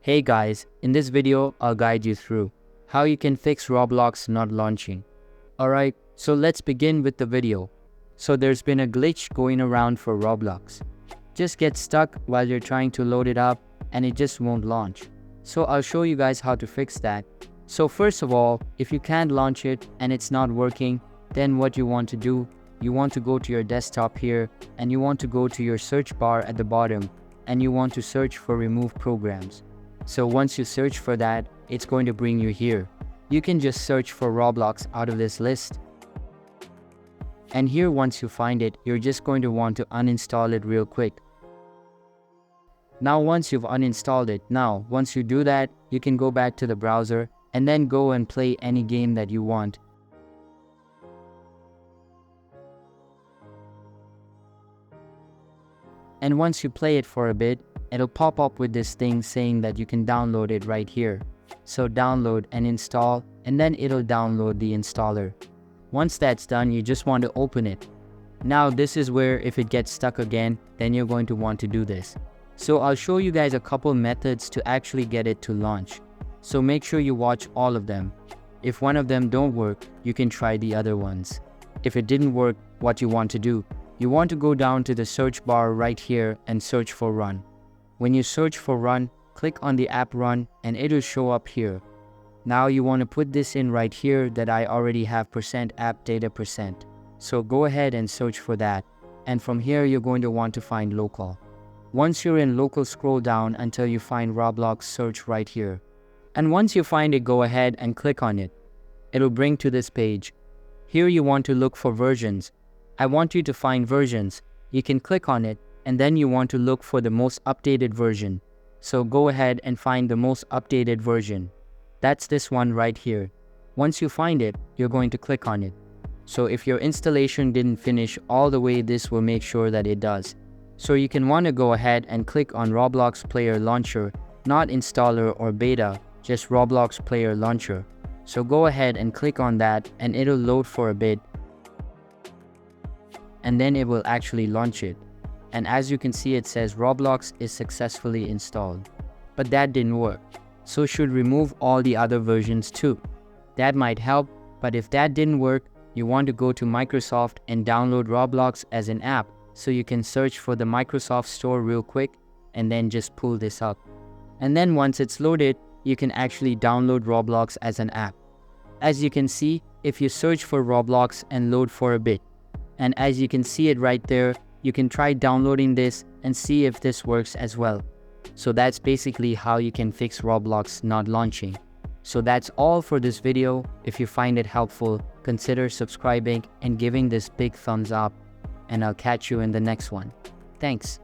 Hey guys, in this video, I'll guide you through how you can fix Roblox not launching. Alright, so let's begin with the video. So there's been a glitch going around for Roblox. Just get stuck while you're trying to load it up and it just won't launch. So I'll show you guys how to fix that. So first of all, if you can't launch it and it's not working, then what you want to do, you want to go to your desktop here and you want to go to your search bar at the bottom and you want to search for remove programs. So once you search for that, it's going to bring you here. You can just search for Roblox out of this list. And here once you find it, you're just going to want to uninstall it real quick. Now once you've uninstalled it, once you do that, you can go back to the browser and then go and play any game that you want. And once you play it for a bit, it'll pop up with this thing saying that you can download it right here. So download and install, and then it'll download the installer. Once that's done, you just want to open it. Now this is where if it gets stuck again, then you're going to want to do this. So I'll show you guys a couple methods to actually get it to launch. So make sure you watch all of them. If one of them don't work, you can try the other ones. If it didn't work, what you want to do, you want to go down to the search bar right here and search for run. When you search for run, click on the app run and it'll show up here. Now you want to put this in right here that I already have %app data %. So go ahead and search for that. And from here you're going to want to find local. Once you're in local, scroll down until you find Roblox, search right here. And once you find it, go ahead and click on it. It'll bring to this page. Here you want to look for versions. I want you to find versions. You can click on it and then you want to look for the most updated version. So go ahead and find the most updated version. That's this one right here. Once you find it, you're going to click on it. So if your installation didn't finish all the way, this will make sure that it does. So you can want to go ahead and click on Roblox Player Launcher, not installer or beta, just Roblox Player Launcher. So go ahead and click on that and it'll load for a bit. And then it will actually launch it. And as you can see, it says Roblox is successfully installed. But that didn't work. So should remove all the other versions too. That might help, but if that didn't work, you want to go to Microsoft and download Roblox as an app. So you can search for the Microsoft Store real quick and then just pull this up. And then once it's loaded, you can actually download Roblox as an app. As you can see, if you search for Roblox and load for a bit, and as you can see it right there, you can try downloading this and see if this works as well. So that's basically how you can fix Roblox not launching. So that's all for this video. If you find it helpful, consider subscribing and giving this big thumbs up. And I'll catch you in the next one. Thanks.